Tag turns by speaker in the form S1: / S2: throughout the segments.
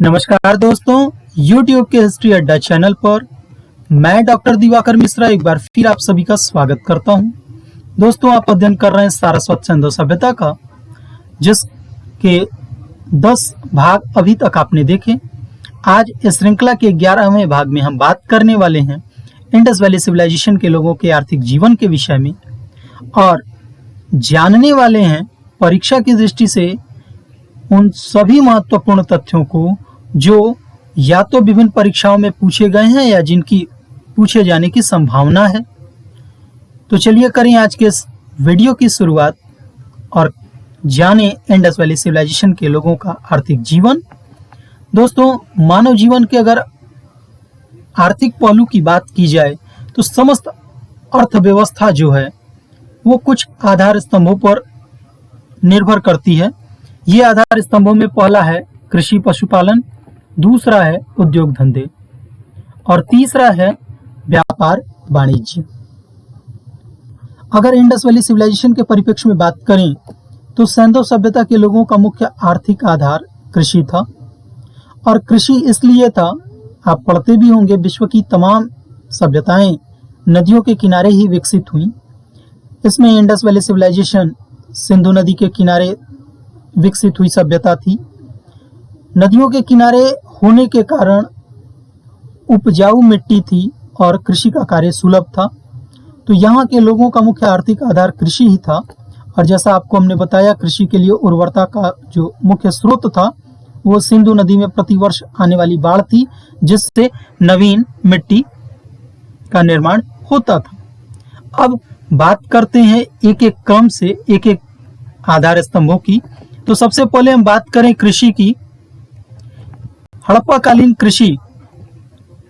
S1: नमस्कार दोस्तों, YouTube के हिस्ट्री अड्डा चैनल पर मैं डॉक्टर दिवाकर मिश्रा एक बार फिर आप सभी का स्वागत करता हूं। दोस्तों, आप अध्ययन कर रहे हैं सारस्वत सिंधु सभ्यता का, जिसके 10 भाग अभी तक आपने देखे। आज इस श्रृंखला के 11वें भाग में हम बात करने वाले हैं इंडस वैली सिविलाइजेशन के लोगों के आर्थिक जीवन के विषय में और जानने वाले हैं परीक्षा की दृष्टि से उन सभी महत्वपूर्ण तथ्यों को जो या तो विभिन्न परीक्षाओं में पूछे गए हैं या जिनकी पूछे जाने की संभावना है। तो चलिए करें आज के इस वीडियो की शुरुआत और जाने इंडस वैली सिविलाइजेशन के लोगों का आर्थिक जीवन। दोस्तों, मानव जीवन के अगर आर्थिक पहलू की बात की जाए तो समस्त अर्थव्यवस्था जो है वो कुछ आधार स्तंभों पर निर्भर करती है। ये आधार स्तंभों में पहला है कृषि पशुपालन, दूसरा है उद्योग धंधे और तीसरा है व्यापार वाणिज्य। अगर इंडस वैली सिविलाइजेशन के परिप्रेक्ष्य में बात करें तो सिंधु सभ्यता के लोगों का मुख्य आर्थिक आधार कृषि था। और कृषि इसलिए था, आप पढ़ते भी होंगे, विश्व की तमाम सभ्यताएं नदियों के किनारे ही विकसित हुई। इसमें इंडस वैली सिविलाइजेशन सिंधु नदी के किनारे विकसित हुई सभ्यता थी। नदियों के किनारे होने के कारण उपजाऊ मिट्टी थी और कृषि का कार्य सुलभ था। तो यहाँ के लोगों का मुख्य आर्थिक आधार कृषि ही था। और जैसा आपको हमने बताया, कृषि के लिए उर्वरता का जो मुख्य स्रोत था वो सिंधु नदी में प्रतिवर्ष आने वाली बाढ़ थी, जिससे नवीन मिट्टी का निर्माण होता था। अब बात करते हैं एक एक क्रम से एक एक आधार स्तंभों की। तो सबसे पहले हम बात करें कृषि की। हड़प्पाकालीन कृषि,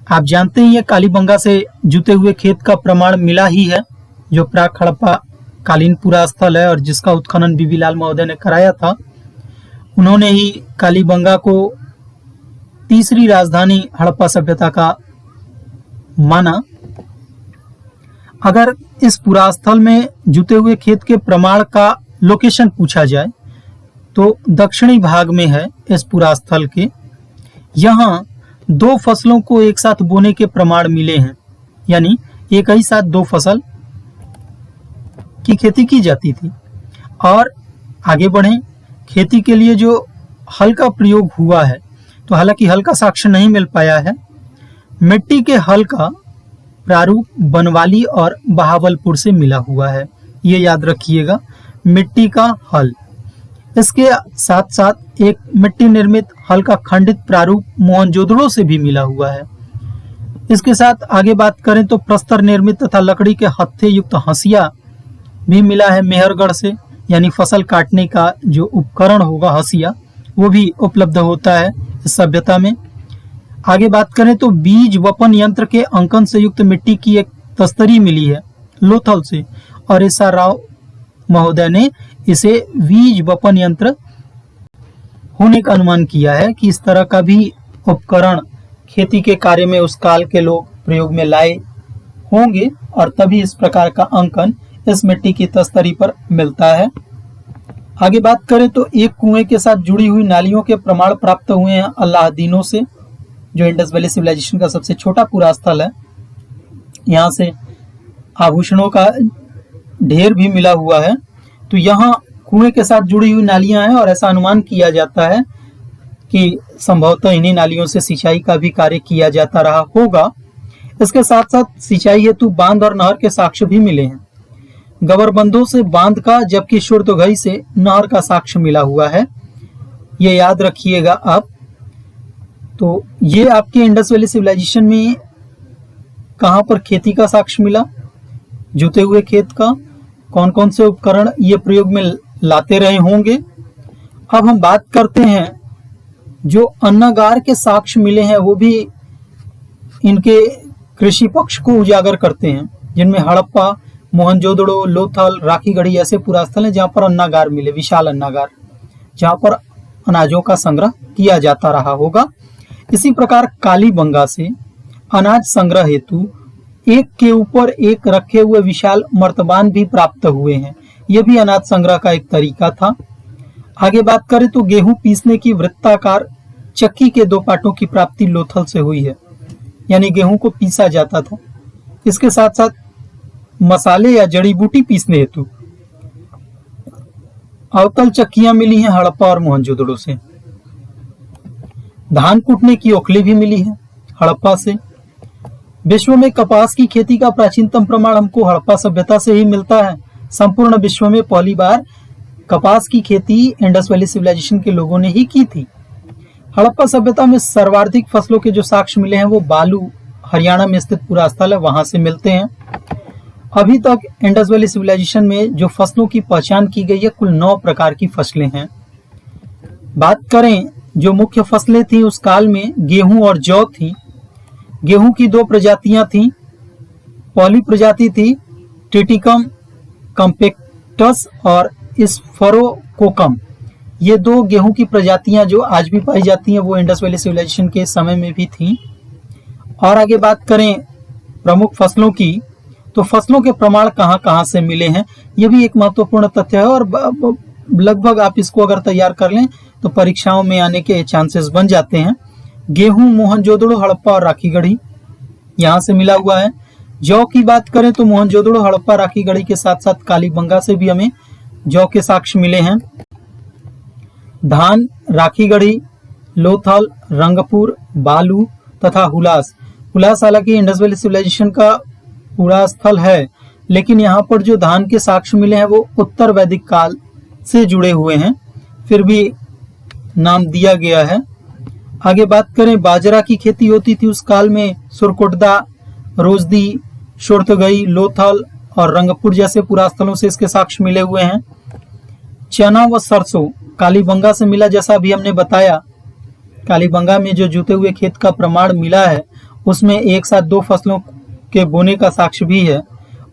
S1: आप जानते हैं, ये कालीबंगा से जुते हुए खेत का प्रमाण मिला ही है, जो प्राक हड़प्पा कालीन पूरा स्थल है और जिसका उत्खनन बीबी लाल महोदय ने कराया था। उन्होंने ही कालीबंगा को तीसरी राजधानी हड़प्पा सभ्यता का माना। अगर इस पूरा स्थल में जुते हुए खेत के प्रमाण का लोकेशन पूछा जाए तो दक्षिणी भाग में है इस पूरा स्थल के। यहाँ 2 फसलों को एक साथ बोने के प्रमाण मिले हैं, यानी एक ही साथ 2 फसल की खेती की जाती थी। और आगे बढ़ें, खेती के लिए जो हल का प्रयोग हुआ है, तो हालांकि हल का साक्ष्य नहीं मिल पाया है। मिट्टी के हल का प्रारूप बनवाली और बहावलपुर से मिला हुआ है, ये याद रखिएगा, मिट्टी का हल। इसके साथ साथ एक मिट्टी निर्मित हल का खंडित प्रारूप मोहनजोदड़ो से भी मिला हुआ है। इसके साथ आगे बात करें तो प्रस्तर निर्मित तथा लकड़ी के हत्थे युक्त हंसिया भी मिला है मेहरगढ़ से, यानी फसल काटने का जो उपकरण होगा हंसिया, वो भी उपलब्ध होता है इस सभ्यता में। आगे बात करें तो बीज वपन यंत्र के अंकन से युक्त मिट्टी की एक तस्तरी मिली है लोथल से, और एस आर राव महोदय ने इसे बीज वपन यंत्र होने का अनुमान किया है कि इस तरह का भी उपकरण खेती के कार्य में उस काल के लोग प्रयोग में लाए होंगे और तभी इस प्रकार का अंकन इस मिट्टी की तस्तरी पर मिलता है। आगे बात करें तो एक कुएं के साथ जुड़ी हुई नालियों के प्रमाण प्राप्त हुए हैं अल्लाहदीनों से, जो इंडस वैली सिविलाइजेशन का सबसे छोटा पूरा स्थल है। यहाँ से आभूषणों का ढेर भी मिला हुआ है। तो यहाँ कुएं के साथ जुड़ी हुई नालियां हैं और ऐसा अनुमान किया जाता है कि संभवतः इन्हीं नालियों से सिंचाई का भी कार्य किया जाता रहा होगा। इसके साथ साथ सिंचाई हेतु बांध और नहर के साक्ष्य भी मिले हैं। गवरबंदों से बांध का, जबकि शुर्तुघई से नहर का साक्ष्य मिला हुआ है, ये याद रखिएगा आप। तो ये आपके इंडस वैली सिविलाइजेशन में कहाँ पर खेती का साक्ष्य मिला, जुते हुए खेत का, कौन कौन से उपकरण ये प्रयोग में लाते रहे होंगे। अब हम बात करते हैं जो अन्नागार के साक्ष्य मिले हैं, वो भी इनके कृषि पक्ष को उजागर करते हैं, जिनमें हड़प्पा, मोहनजोदड़ो, लोथल, राखीगढ़ी ऐसे पूरा स्थल है जहाँ पर अन्नागार मिले, विशाल अन्नागार, जहाँ पर अनाजों का संग्रह किया जाता रहा होगा। इसी प्रकार कालीबंगा से अनाज संग्रह हेतु एक के ऊपर एक रखे हुए विशाल मर्तबान भी प्राप्त हुए हैं। यह भी अनाज संग्रह का एक तरीका था। आगे बात करें तो गेहूं पीसने की वृत्ताकार चक्की के 2 पार्टों की प्राप्ति लोथल से हुई है, यानी गेहूं को पीसा जाता था। इसके साथ साथ मसाले या जड़ी बूटी पीसने हेतु अवतल चक्कियां मिली हैं हड़प्पा और मोहनजोदड़ो से। धान कूटने की ओखली भी मिली है हड़प्पा से। विश्व में कपास की खेती का प्राचीनतम प्रमाण हमको हड़प्पा सभ्यता से ही मिलता है। संपूर्ण विश्व में पहली बार कपास की खेती इंडस वैली सिविलाइजेशन के लोगों ने ही की थी। हड़प्पा सभ्यता में सर्वाधिक फसलों के जो साक्ष्य मिले हैं वो बालू, हरियाणा में स्थित पूरा स्थल है, वहां से मिलते हैं। अभी तक इंडस वैली सिविलाइजेशन में जो फसलों की पहचान की गई है कुल 9 प्रकार की फसलें हैं। बात करें जो मुख्य फसलें थी उस काल में गेहूं और जौ थी। गेहूं की 2 प्रजातियां थी। पहली प्रजाति थी ट्रिटिकम कम्पेक्टस और स्फरोकोकम। ये 2 गेहूं की प्रजातियां जो आज भी पाई जाती हैं वो इंडस वैली सिविलाइजेशन के समय में भी थी। और आगे बात करें प्रमुख फसलों की, तो फसलों के प्रमाण कहां कहां से मिले हैं ये भी एक महत्वपूर्ण तथ्य है और लगभग आप इसको अगर तैयार कर लें तो परीक्षाओं में आने के चांसेस बन जाते हैं। गेहूं मोहनजोदड़ो, हड़प्पा और राखीगढ़ी यहां से मिला हुआ है। जौ की बात करें तो मोहनजोदड़ो, हड़प्पा, राखीगढ़ी के साथ साथ कालीबंगा से भी हमें जौ के साक्ष्य मिले हैं। धान राखीगढ़ी, लोथल, रंगपुर, बालू तथा हुलास। हुलास हालांकि इंडस वैली सिविलाइजेशन का पूरा स्थल है, लेकिन यहाँ पर जो धान के साक्ष्य मिले हैं वो उत्तर वैदिक काल से जुड़े हुए हैं, फिर भी नाम दिया गया है। आगे बात करें बाजरा की खेती होती थी उस काल में। सुरकोटदा, रोजदी, शोरतगई, लोथल और रंगपुर जैसे पुरास्थलों से इसके साक्ष्य मिले हुए हैं। चना व सरसों कालीबंगा से मिला, जैसा अभी हमने बताया। कालीबंगा में जो जुते हुए खेत का प्रमाण मिला है उसमें एक साथ 2 फसलों के बोने का साक्ष्य भी है।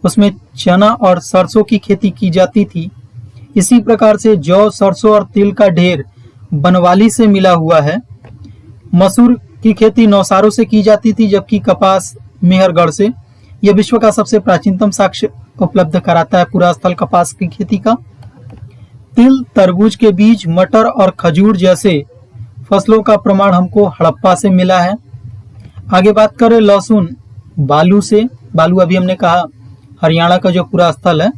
S1: उसमें चना और सरसों की खेती की जाती थी। इसी प्रकार से जौ, सरसों और तिल का ढेर बनवाली से मिला हुआ है। मसूर की खेती नौसारों से की जाती थी, जबकि कपास मेहरगढ़ से। यह विश्व का सबसे प्राचीनतम साक्ष्य उपलब्ध कराता है पूरा स्थल कपास की खेती का। तिल, तरबूज के बीज, मटर और खजूर जैसे फसलों का प्रमाण हमको हड़प्पा से मिला है। आगे बात करें लहसुन, बालू से। बालू अभी हमने कहा हरियाणा का जो पूरा स्थल है।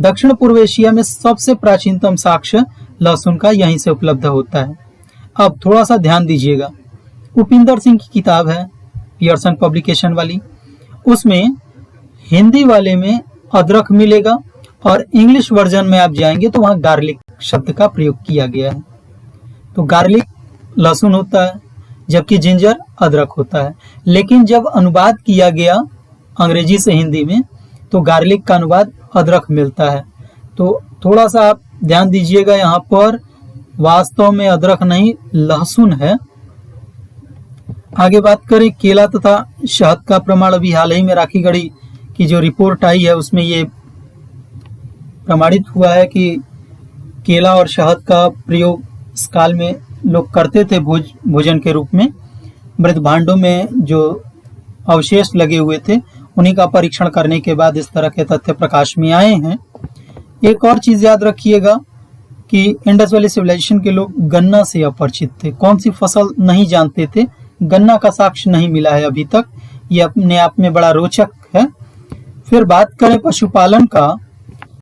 S1: दक्षिण पूर्व एशिया में सबसे प्राचीनतम साक्ष्य लहसुन का यहीं से उपलब्ध होता है। अब थोड़ा सा ध्यान दीजिएगा, उपिंदर सिंह की किताब है पियर्सन पब्लिकेशन वाली, उसमें हिंदी वाले में अदरक मिलेगा और इंग्लिश वर्जन में आप जाएंगे तो वहां गार्लिक शब्द का प्रयोग किया गया है। तो गार्लिक लहसुन होता है जबकि जिंजर अदरक होता है। लेकिन जब अनुवाद किया गया अंग्रेजी से हिंदी में तो गार्लिक का अनुवाद अदरक मिलता है। तो थोड़ा सा आप ध्यान दीजिएगा, यहाँ पर वास्तव में अदरक नहीं लहसुन है। आगे बात करें केला तथा शहद का प्रमाण। अभी हाल ही में राखीगढ़ी की जो रिपोर्ट आई है उसमें ये प्रमाणित हुआ है कि केला और शहद का प्रयोग इस काल में लोग करते थे भोजन के रूप में। मृत भांडों में जो अवशेष लगे हुए थे उन्हीं का परीक्षण करने के बाद इस तरह के तथ्य प्रकाश में आए हैं। एक और चीज याद रखिएगा कि इंडस वैली सिविलाइजेशन के लोग गन्ना से अपरिचित थे। कौन सी फसल नहीं जानते थे, गन्ना का साक्ष्य नहीं मिला है अभी तक। ये अपने आप में बड़ा रोचक है। फिर बात करें पशुपालन का,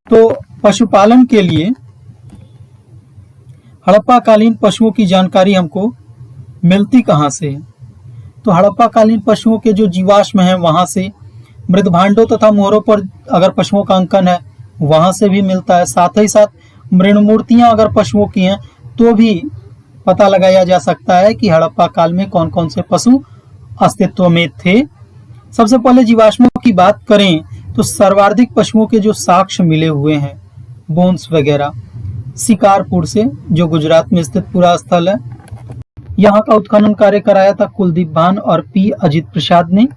S1: तो पशुपालन के लिए हड़प्पा कालीन पशुओं की जानकारी हमको मिलती कहाँ से है? तो हड़प्पा कालीन पशुओं के जो जीवाश्म हैं वहां से, मृत भांडों तथा मोहरों पर अगर पशुओं का अंकन है वहां से भी मिलता है। साथ ही साथ मृण मूर्तियां अगर पशुओं की हैं तो भी पता लगाया जा सकता है कि हड़प्पा काल में कौन कौन से पशु अस्तित्व में थे। सबसे पहले जीवाश्मों की बात करें तो सर्वाधिक पशुओं के जो साक्ष्य मिले हुए हैं, बोन्स वगैरह, शिकारपुर से, जो गुजरात में स्थित पूरा स्थल है। यहाँ का उत्खनन कार्य कराया था कुलदीप भान और पी अजित प्रसाद ने।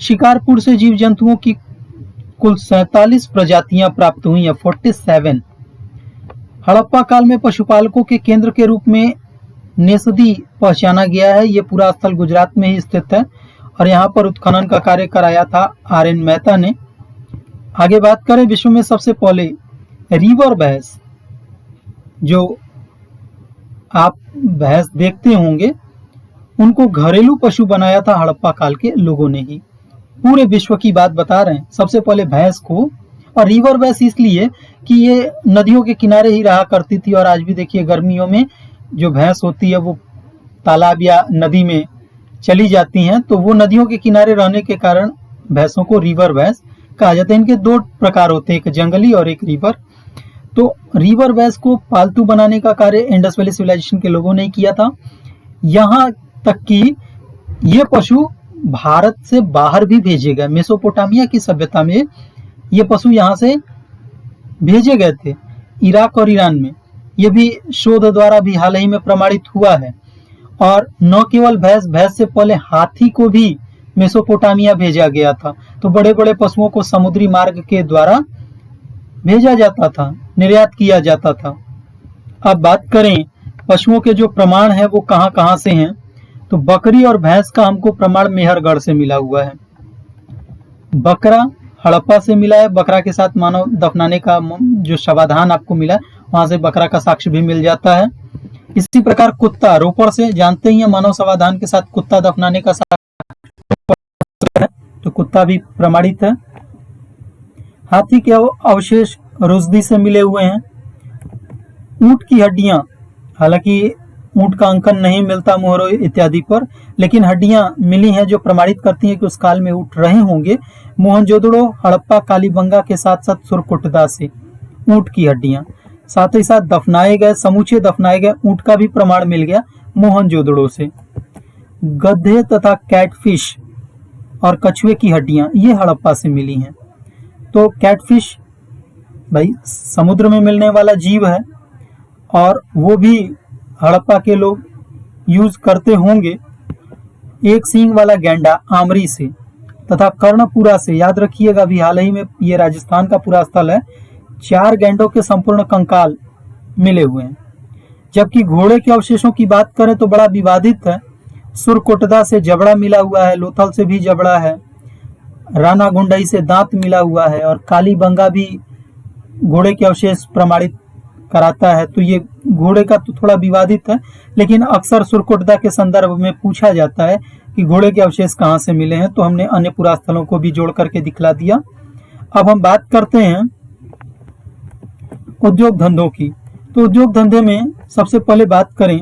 S1: शिकारपुर से जीव जंतुओं की कुल 47 प्रजातियां प्राप्त हुई है, 47। हड़प्पा काल में पशुपालकों के केंद्र के रूप में नेसदी पहचाना गया है। ये पूरा स्थल गुजरात में ही स्थित है और यहाँ पर उत्खनन का कार्य कराया था आर.एन. मेहता ने। आगे बात करें विश्व में सबसे पहले रिवर भैंस जो आप भैंस देखते होंगे, उनको घरेलू पशु बनाया था हड़प्पा काल के लोगों ने ही। पूरे विश्व की बात बता रहे हैं। सबसे पहले भैंस को, और रिवर भैंस इसलिए कि ये नदियों के किनारे ही रहा करती थी, और आज भी देखिए गर्मियों में जो भैंस होती है वो तालाब या नदी में चली जाती हैं, तो वो नदियों के किनारे रहने के कारण भैंसों को रिवर भैंस कहा जाता है। इनके दो प्रकार होते हैं, एक जंगली और एक रिवर। तो रिवर भैंस को पालतू बनाने का कार्य इंडस वैली सिविलाइजेशन के लोगों ने किया था। यहाँ तक कि ये पशु भारत से बाहर भी भेजे गए। मेसोपोटामिया की सभ्यता में ये पशु यहाँ से भेजे गए थे, इराक और ईरान में। ये भी शोध द्वारा भी हाल ही में प्रमाणित हुआ है। और न केवल भैंस, भैंस से पहले हाथी को भी मेसोपोटामिया भेजा गया था। तो बड़े बड़े पशुओं को समुद्री मार्ग के द्वारा भेजा जाता था, निर्यात किया जाता था। अब बात करें पशुओं के जो प्रमाण है वो कहाँ कहाँ से हैं, तो बकरी और भैंस का हमको प्रमाण मेहरगढ़ से मिला हुआ है। बकरा हड़प्पा से मिला है। बकरा के साथ मानव दफनाने का जो शवाधान आपको मिला, वहां से बकरा का साक्ष्य भी मिल जाता है। इसी प्रकार कुत्ता, रोपड़ से जानते ही है, मानव शवाधान के साथ कुत्ता दफनाने का साक्ष्य है, तो कुत्ता भी प्रमाणित है। हाथी के अवशेष रुजदी से मिले हुए हैं। ऊंट की हड्डियां, हालांकि ऊंट का अंकन नहीं मिलता मोहरों इत्यादि पर, लेकिन हड्डियां मिली हैं जो प्रमाणित करती हैं कि उस काल में ऊंट रहे होंगे। मोहनजोदड़ो, हड़प्पा, कालीबंगा के साथ साथ सुरकुटदा से ऊंट की हड्डियां, साथ ही साथ दफनाए गए, समूचे दफनाए गए ऊंट का भी प्रमाण मिल गया मोहनजोदड़ो से। गधे तथा कैटफिश और कछुए की हड्डियां ये हड़प्पा से मिली हैं। तो कैटफिश भाई समुद्र में मिलने वाला जीव है, और वो भी हड़प्पा के लोग यूज करते होंगे। एक सींग वाला गैंडा आमरी से तथा कर्णपुरा से, याद रखिएगा अभी हाल ही में ये राजस्थान का पूरा स्थल है, 4 गैंडों के संपूर्ण कंकाल मिले हुए हैं। जबकि घोड़े के अवशेषों की बात करें तो बड़ा विवादित है। सुरकोटदा से जबड़ा मिला हुआ है, लोथल से भी जबड़ा है, राना गुंडई से दांत मिला हुआ है, और कालीबंगा भी घोड़े के अवशेष प्रमाणित कराता है। तो ये घोड़े का तो थोड़ा विवादित है, लेकिन अक्सर सुरकोटदा के संदर्भ में पूछा जाता है कि घोड़े के अवशेष कहाँ से मिले हैं, तो हमने अन्य पुरास्थलों को भी जोड़ करके दिखला दिया। अब हम बात करते हैं उद्योग धंधों की। तो उद्योग धंधे में सबसे पहले बात करें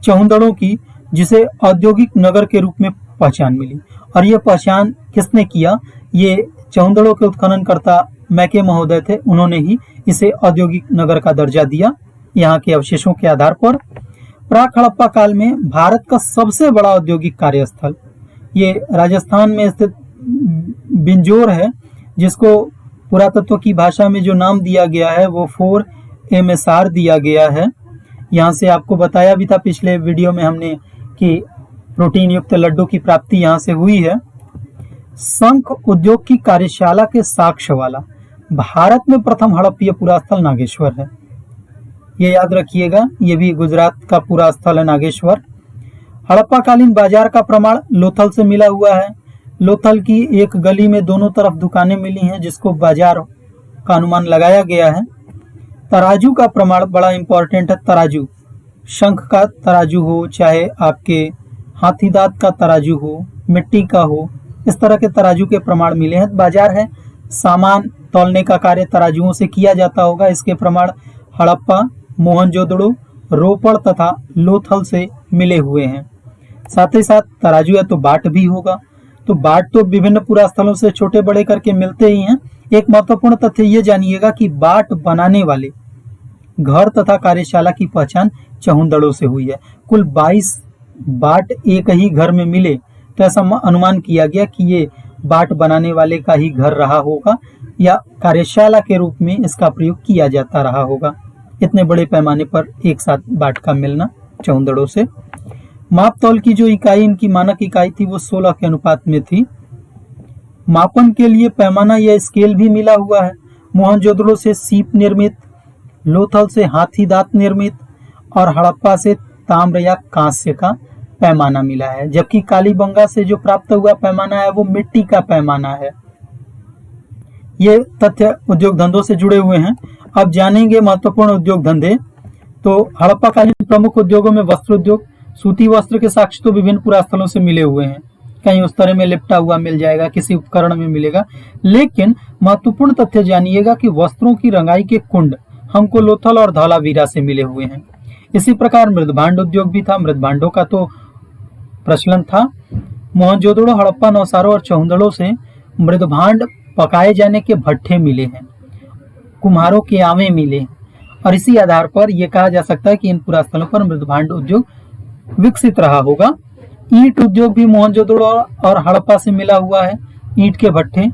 S1: चहुंदड़ों की, जिसे औद्योगिक नगर के रूप में पहचान मिली। और ये पहचान किसने किया? ये चहुंदड़ों के उत्खननकर्ता मैके महोदय थे, उन्होंने ही इसे औद्योगिक नगर का दर्जा दिया यहाँ के अवशेषों के आधार पर। प्राक हड़प्पा काल में भारत का सबसे बड़ा औद्योगिक कार्यस्थल ये राजस्थान में स्थित बिंजोर है, जिसको पुरातत्व की भाषा में जो नाम दिया गया है वो 4MSR दिया गया है। यहाँ से आपको बताया भी था पिछले वीडियो में हमने कि प्रोटीन युक्त लड्डू की प्राप्ति यहाँ से हुई है। शंख उद्योग की कार्यशाला के साक्ष्य वाला भारत में प्रथम हड़प्पीय पुरास्थल नागेश्वर है। ये याद रखिएगा, ये भी गुजरात का पुरास्थल है नागेश्वर। हड़प्पा कालीन बाजार का प्रमाण लोथल से मिला हुआ है। लोथल की एक गली में दोनों तरफ दुकानें मिली हैं, जिसको बाजार का अनुमान लगाया गया है। तराजू का प्रमाण बड़ा इंपॉर्टेंट है। तराजू, शंख का तराजू हो, चाहे आपके हाथीदांत का तराजू हो, मिट्टी का हो, इस तरह के तराजू के प्रमाण मिले हैं। बाजार है, सामान तौलने का कार्य तराजुओं से किया जाता होगा। इसके प्रमाण हड़प्पा, मोहनजोदड़ो, रोपड़ तथा लोथल से मिले हुए हैं। साथ ही साथ तराजू है तो बाट भी होगा। तो बाट तो विभिन्न पुरास्थलों से छोटे बड़े करके मिलते ही हैं। एक महत्वपूर्ण तथ्य ये जानिएगा कि बाट बनाने वाले घर तथा कार्यशाला की पहचान चहुंदड़ों से हुई है। कुल 22 बाट एक ही घर में मिले, तो ऐसा अनुमान किया गया कि ये बाट बनाने वाले का ही घर रहा होगा, या कार्यशाला के रूप में इसका प्रयोग किया जाता रहा होगा। इतने बड़े पैमाने पर एक साथ बाट का मिलना चहुंदड़ों से। माप तौल की जो इकाई, इनकी मानक इकाई थी वो 16 के अनुपात में थी। मापन के लिए पैमाना या स्केल भी मिला हुआ है। मोहनजोदड़ो से सीप निर्मित, लोथल से हाथी दांत निर्मित, और हड़प्पा से ताम्र या कांस्य का पैमाना मिला है। जबकि कालीबंगा से जो प्राप्त हुआ पैमाना है वो मिट्टी का पैमाना है। ये तथ्य उद्योग धंधों से जुड़े हुए हैं। अब जानेंगे महत्वपूर्ण उद्योग धंधे। तो हड़प्पा कालीन प्रमुख उद्योगों में वस्त्र उद्योग, सूती वस्त्र के साक्ष्य तो विभिन्न पुरास्थलों से मिले हुए हैं, कहीं उस तरह में लिपटा हुआ मिल जाएगा, किसी उपकरण में मिलेगा। लेकिन महत्वपूर्ण तथ्य जानिएगा कि वस्त्रों की रंगाई के कुंड हमको लोथल और धौलावीरा से मिले हुए हैं। इसी प्रकार मृदभांड उद्योग भी था। मृदभांडों का तो प्रचलन था। मोहनजोदड़ो, हड़प्पा, नौसारो और चौहंदड़ो से मृदभांड पकाए जाने के भट्ठे मिले हैं, कुम्हारों के आवे मिले हैं, और इसी आधार पर यह कहा जा सकता है कि इन पुरास्थलों पर मृदभांड उद्योग विकसित रहा होगा। ईंट उद्योग भी मोहनजोदड़ो और हड़प्पा से मिला हुआ है। ईंट के भट्ठे,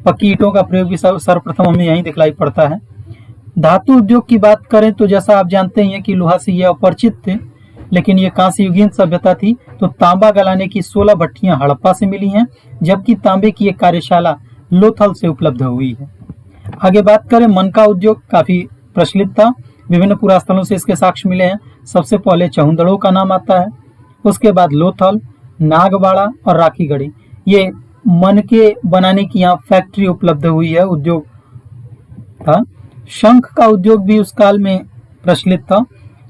S1: पक्की ईंटों का प्रयोग भी सर्वप्रथम हमें यहीं दिखलाई पड़ता है। धातु उद्योग की बात करें तो जैसा आप जानते हैं कि लोहा से ये अपरिचित थे, लेकिन ये कांस्य युगीन सभ्यता थी, तो तांबा गलाने की 16 भट्टियां हड़प्पा से मिली हैं, जबकि तांबे की एक कार्यशाला लोथल से उपलब्ध हुई है। आगे बात करें, मनका उद्योग काफी प्रचलित था। विभिन्न पुरास्थलों से इसके साक्ष्य मिले हैं। सबसे पहले चौहंदड़ो का नाम आता है, उसके बाद लोथल, नागवाड़ा और राखीगढ़ी। ये मनके बनाने की यहाँ फैक्ट्री उपलब्ध हुई है, उद्योग था। शंख का उद्योग भी उस काल में प्रचलित था,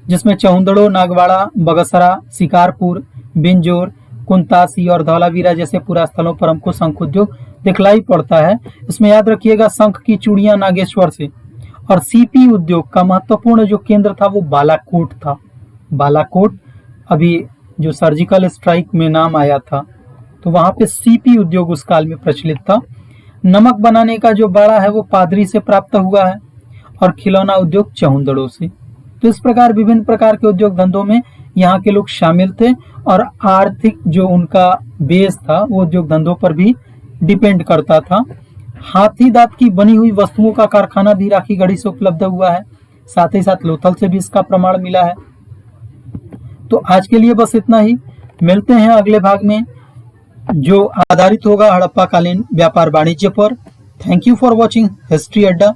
S1: जिसमें चौहंदड़ो, नागवाड़ा, बगसरा, शिकारपुर, बिंजोर, कुंतासी और धौलावीरा जैसे पुरास्थलों पर हमको शंख उद्योग दिखलाई पड़ता है। इसमें याद रखिएगा शंख की चूड़ियां नागेश्वर से। और सीपी उद्योग का महत्वपूर्ण जो केंद्र था वो बालाकोट था। बालाकोट अभी जो सर्जिकल स्ट्राइक में नाम आया था, तो वहां पे सीपी उद्योग उस काल में प्रचलित था। नमक बनाने का जो बाड़ा है वो पादरी से प्राप्त हुआ है, और खिलौना उद्योग चौहंदड़ो से। तो इस प्रकार विभिन्न प्रकार के उद्योग धंधों में यहाँ के लोग शामिल थे, और आर्थिक जो उनका बेस था वो उद्योग धंधों पर भी डिपेंड करता था। हाथी दांत की बनी हुई वस्तुओं का कारखाना भी राखीगढ़ी से उपलब्ध हुआ है, साथ ही साथ लोथल से भी इसका प्रमाण मिला है। तो आज के लिए बस इतना ही। मिलते हैं अगले भाग में, जो आधारित होगा हड़प्पा कालीन व्यापार वाणिज्य पर। Thank you for watching history अड्डा।